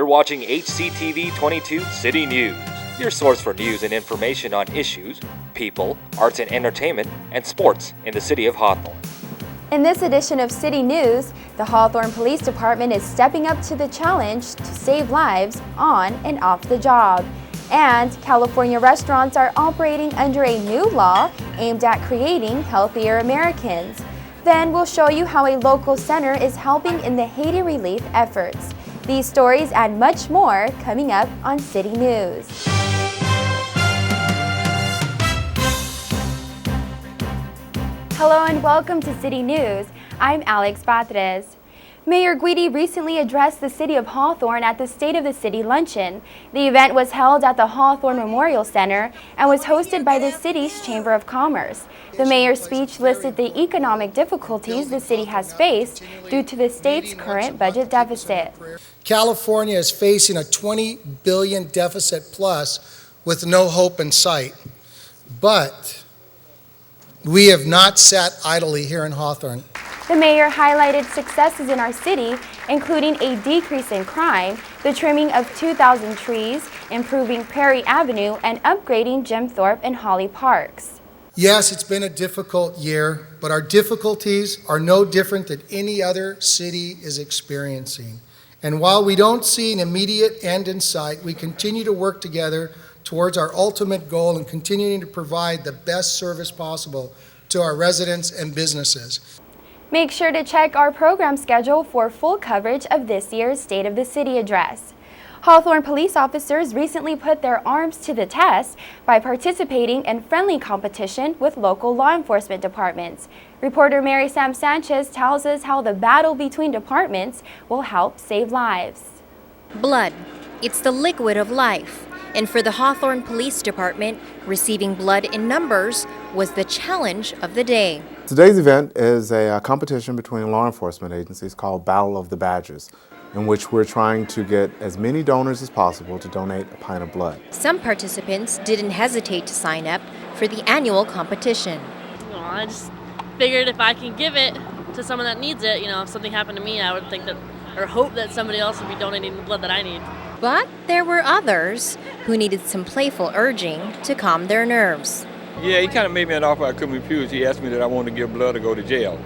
You're watching HCTV 22 City News, your source for news and information on issues, people, arts and entertainment, and sports in the city of Hawthorne. In this edition of City News, the Hawthorne Police Department is stepping up to the challenge to save lives on and off the job. And California restaurants are operating under a new law aimed at creating healthier Americans. Then we'll show you how a local center is helping in the Haiti relief efforts. These stories and much more coming up on City News. Hello and welcome to City News. I'm Alex Patres. Mayor Guidi recently addressed the city of Hawthorne at the State of the City Luncheon. The event was held at the Hawthorne Memorial Center and was hosted by the city's Chamber of Commerce. The mayor's speech listed the economic difficulties the city has faced due to the state's current budget deficit. California is facing a $20 billion deficit plus with no hope in sight. But we have not sat idly here in Hawthorne. The mayor highlighted successes in our city, including a decrease in crime, the trimming of 2,000 trees, improving Prairie Avenue, and upgrading Jim Thorpe and Holly Parks. Yes, it's been a difficult year, but our difficulties are no different than any other city is experiencing. And while we don't see an immediate end in sight, we continue to work together towards our ultimate goal and continuing to provide the best service possible to our residents and businesses. Make sure to check our program schedule for full coverage of this year's State of the City address. Hawthorne police officers recently put their arms to the test by participating in friendly competition with local law enforcement departments. Reporter Mary Sam Sanchez tells us how the battle between departments will help save lives. Blood. It's the liquid of life. And for the Hawthorne Police Department, receiving blood in numbers was the challenge of the day. Today's event is a competition between law enforcement agencies called Battle of the Badges, in which we're trying to get as many donors as possible to donate a pint of blood. Some participants didn't hesitate to sign up for the annual competition. Well, I just figured if I can give it to someone that needs it, if something happened to me, I would think that, or hope that somebody else would be donating the blood that I need. But there were others who needed some playful urging to calm their nerves. Yeah, he kind of made me an offer I couldn't refuse. He asked me that I wanted to give blood to go to jail.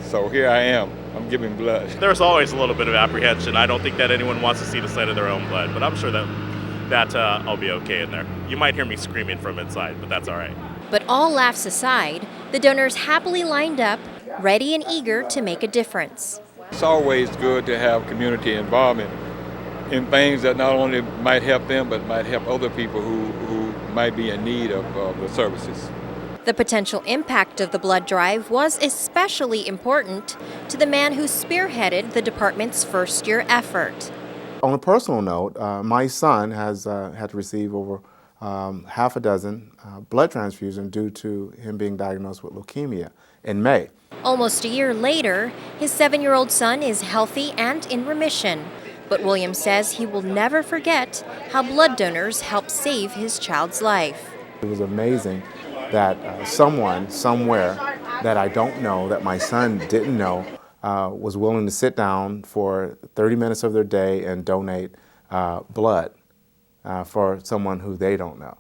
So here I am. I'm giving blood. There's always a little bit of apprehension. I don't think that anyone wants to see the sight of their own blood, but I'm sure that I'll be okay in there. You might hear me screaming from inside, but that's all right. But all laughs aside, the donors happily lined up, ready and eager to make a difference. It's always good to have community involvement in things that not only might help them, but might help other people who might be in need of the services. The potential impact of the blood drive was especially important to the man who spearheaded the department's first-year effort. On a personal note, my son has had to receive over half a dozen blood transfusions due to him being diagnosed with leukemia in May. Almost a year later, his 7-year-old son is healthy and in remission. But William says he will never forget how blood donors helped save his child's life. It was amazing that someone, somewhere, that I don't know, that my son didn't know, was willing to sit down for 30 minutes of their day and donate blood for someone who they don't know.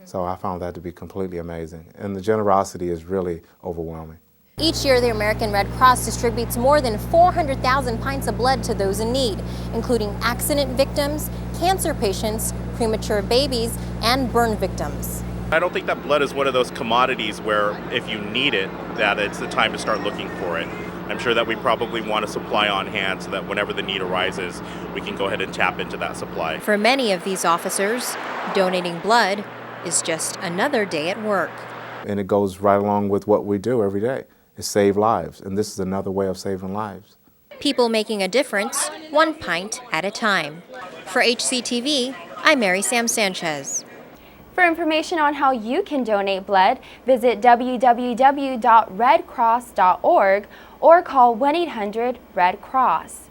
So I found that to be completely amazing. And the generosity is really overwhelming. Each year, the American Red Cross distributes more than 400,000 pints of blood to those in need, including accident victims, cancer patients, premature babies, and burn victims. I don't think that blood is one of those commodities where if you need it, that it's the time to start looking for it. I'm sure that we probably want a supply on hand so that whenever the need arises, we can go ahead and tap into that supply. For many of these officers, donating blood is just another day at work. And it goes right along with what we do every day, is save lives. And this is another way of saving lives. People making a difference, one pint at a time. For HCTV, I'm Mary Sam Sanchez. For information on how you can donate blood, visit www.redcross.org or call 1-800-RED-CROSS.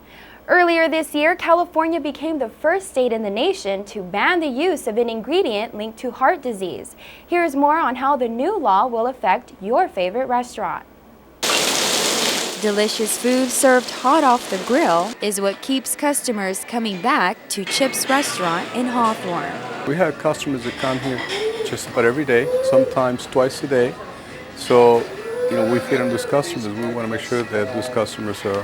Earlier this year, California became the first state in the nation to ban the use of an ingredient linked to heart disease. Here's more on how the new law will affect your favorite restaurant. Delicious food served hot off the grill is what keeps customers coming back to Chip's Restaurant in Hawthorne. We have customers that come here just about every day, sometimes twice a day. So, we feed on those customers. We want to make sure that those customers are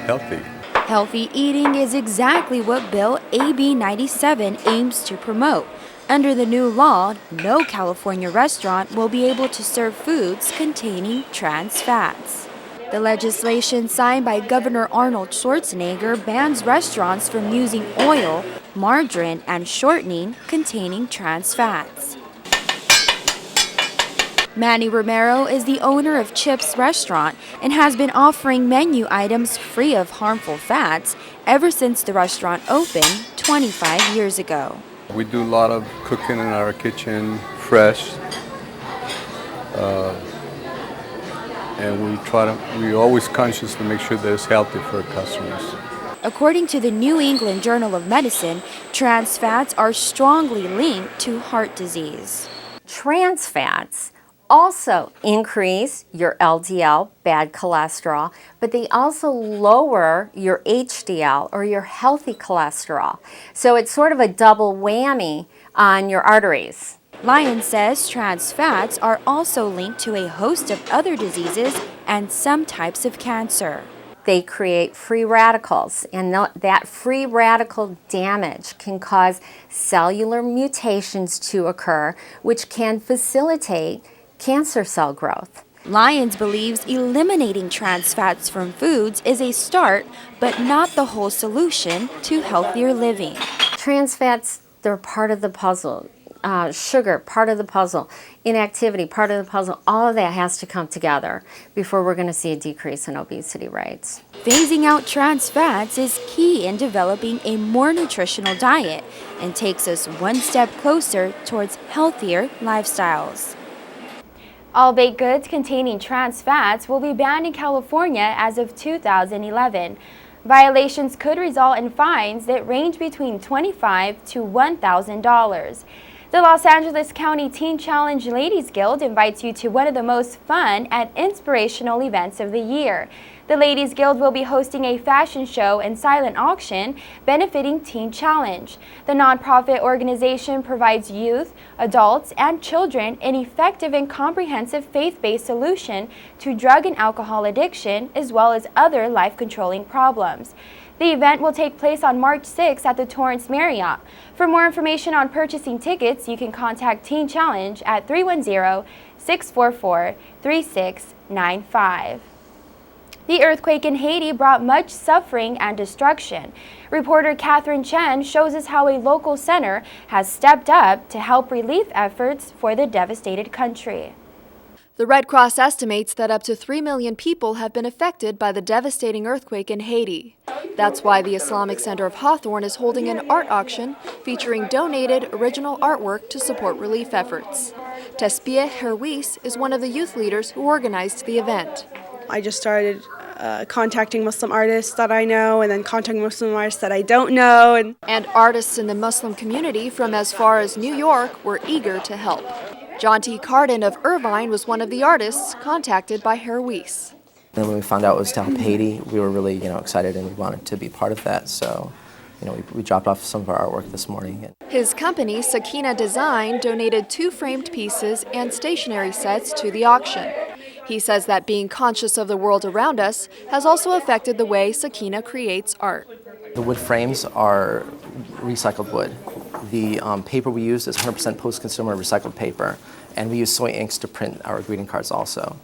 healthy. Healthy eating is exactly what Bill AB 97 aims to promote. Under the new law, no California restaurant will be able to serve foods containing trans fats. The legislation signed by Governor Arnold Schwarzenegger bans restaurants from using oil, margarine, and shortening containing trans fats. Manny Romero is the owner of Chip's Restaurant and has been offering menu items free of harmful fats ever since the restaurant opened 25 years ago. We do a lot of cooking in our kitchen, fresh, and we're always conscious to make sure that it's healthy for our customers. According to the New England Journal of Medicine, trans fats are strongly linked to heart disease. Trans fats also increase your LDL, bad cholesterol, but they also lower your HDL, or your healthy cholesterol. So it's sort of a double whammy on your arteries. Lyons says trans fats are also linked to a host of other diseases and some types of cancer. They create free radicals, and that free radical damage can cause cellular mutations to occur, which can facilitate cancer cell growth. Lyons believes eliminating trans fats from foods is a start, but not the whole solution to healthier living. Trans fats, they're part of the puzzle. Sugar, part of the puzzle. Inactivity, part of the puzzle. All of that has to come together before we're going to see a decrease in obesity rates. Phasing out trans fats is key in developing a more nutritional diet and takes us one step closer towards healthier lifestyles. All baked goods containing trans fats will be banned in California as of 2011. Violations could result in fines that range between $25 to $1,000. The Los Angeles County Teen Challenge Ladies Guild invites you to one of the most fun and inspirational events of the year. The Ladies Guild will be hosting a fashion show and silent auction benefiting Teen Challenge. The nonprofit organization provides youth, adults, and children an effective and comprehensive faith-based solution to drug and alcohol addiction, as well as other life-controlling problems. The event will take place on March 6 at the Torrance Marriott. For more information on purchasing tickets, you can contact Teen Challenge at 310-644-3695. The earthquake in Haiti brought much suffering and destruction. Reporter Catherine Chen shows us how a local center has stepped up to help relief efforts for the devastated country. The Red Cross estimates that up to 3 million people have been affected by the devastating earthquake in Haiti. That's why the Islamic Center of Hawthorne is holding an art auction featuring donated original artwork to support relief efforts. Tespia Herwis is one of the youth leaders who organized the event. I just started contacting Muslim artists that I know, and then contacting Muslim artists that I don't know. And artists in the Muslim community from as far as New York were eager to help. John T. Carden of Irvine was one of the artists contacted by Herwis. And when we found out it was to help Haiti, we were really, excited, and we wanted to be part of that. So, we dropped off some of our artwork this morning. His company, Sakina Design, donated 2 framed pieces and stationery sets to the auction. He says that being conscious of the world around us has also affected the way Sakina creates art. The wood frames are recycled wood. The paper we use is 100% post-consumer recycled paper, and we use soy inks to print our greeting cards also.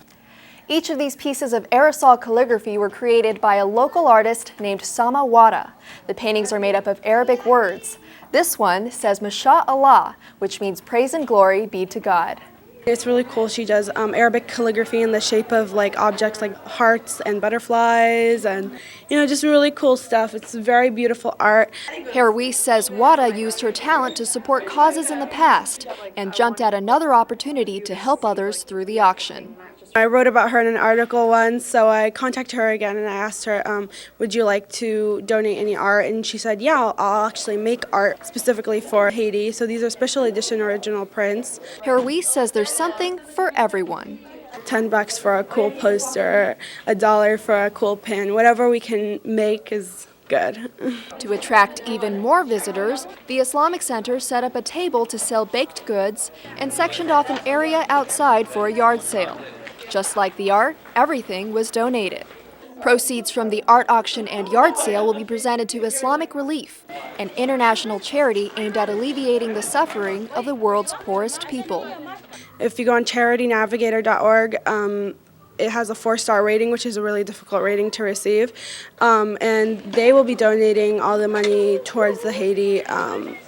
Each of these pieces of aerosol calligraphy were created by a local artist named Sama Wada. The paintings are made up of Arabic words. This one says Masha Allah, which means praise and glory be to God. It's really cool. She does Arabic calligraphy in the shape of objects like hearts and butterflies, and just really cool stuff. It's very beautiful art. Herwis says Wada used her talent to support causes in the past and jumped at another opportunity to help others through the auction. I wrote about her in an article once, so I contacted her again and I asked her, would you like to donate any art? And she said, yeah, I'll actually make art specifically for Haiti. So these are special edition original prints. Herwis says there's something for everyone. $10 for a cool poster, $1 for a cool pin. Whatever we can make is good. To attract even more visitors, the Islamic Center set up a table to sell baked goods and sectioned off an area outside for a yard sale. Just like the art, everything was donated. Proceeds from the art auction and yard sale will be presented to Islamic Relief, an international charity aimed at alleviating the suffering of the world's poorest people. If you go on charitynavigator.org, it has a 4-star rating, which is a really difficult rating to receive, and they will be donating all the money towards the Haiti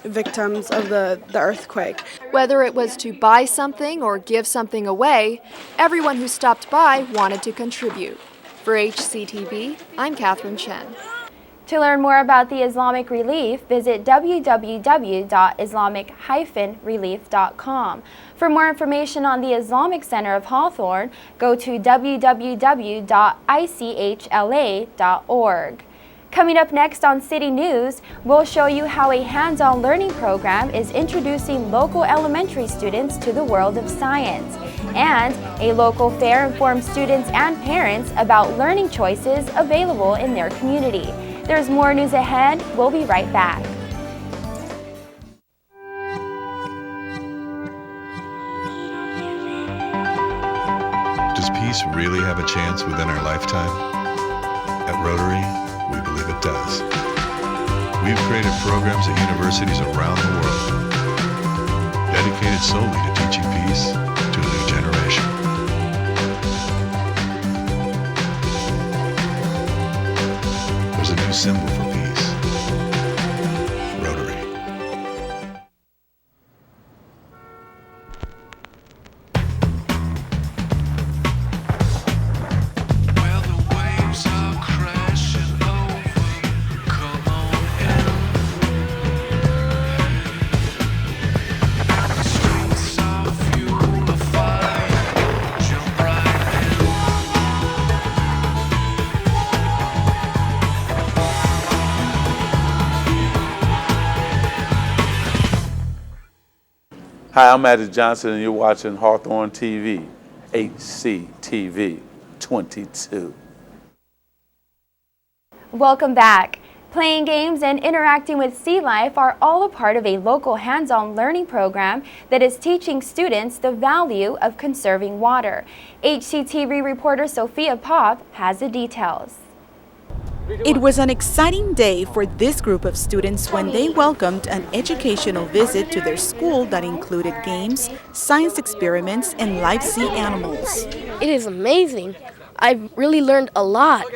victims of the earthquake. Whether it was to buy something or give something away, everyone who stopped by wanted to contribute. For HCTV, I'm Catherine Chen. To learn more about the Islamic Relief, visit www.islamic-relief.com. For more information on the Islamic Center of Hawthorne, go to www.ichla.org. Coming up next on City News, we'll show you how a hands-on learning program is introducing local elementary students to the world of science. And a local fair informs students and parents about learning choices available in their community. There's more news ahead. We'll be right back. Does peace really have a chance within our lifetime? At Rotary, we believe it does. We've created programs at universities around the world dedicated solely to teaching peace to a new generation. There's a new symbol for peace. Rotary. Hi, I'm Magic Johnson, and you're watching Hawthorne TV, HCTV 22. Welcome back. Playing games and interacting with sea life are all a part of a local hands-on learning program that is teaching students the value of conserving water. HCTV reporter Sophia Pop has the details. It was an exciting day for this group of students when they welcomed an educational visit to their school that included games, science experiments, and live sea animals. It is amazing. I've really learned a lot.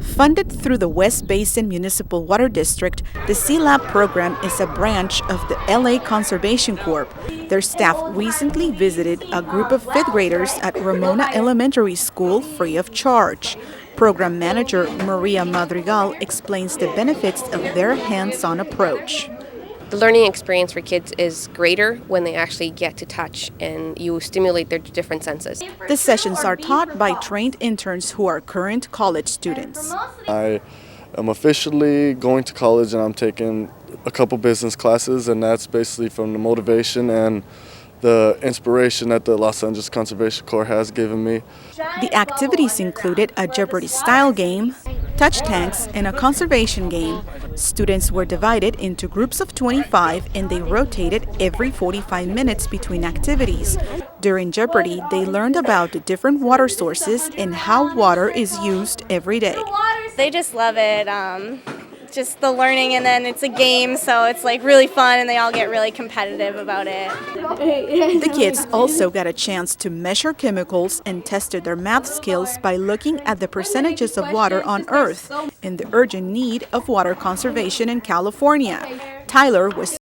Funded through the West Basin Municipal Water District, the Sea Lab program is a branch of the LA Conservation Corp. Their staff recently visited a group of 5th graders at Ramona Elementary School free of charge. Program manager Maria Madrigal explains the benefits of their hands-on approach. The learning experience for kids is greater when they actually get to touch and you stimulate their different senses. The sessions are taught by trained interns who are current college students. I am officially going to college and I'm taking a couple business classes, and that's basically from the motivation and the inspiration that the Los Angeles Conservation Corps has given me. The activities included a Jeopardy-style game, touch tanks, and a conservation game. Students were divided into groups of 25 and they rotated every 45 minutes between activities. During Jeopardy, they learned about the different water sources and how water is used every day. They just love it. Just the learning, and then it's a game, so it's like really fun, and they all get really competitive about it. The kids also got a chance to measure chemicals and tested their math skills by looking at the percentages of water on Earth and the urgent need of water conservation in California. Tyler was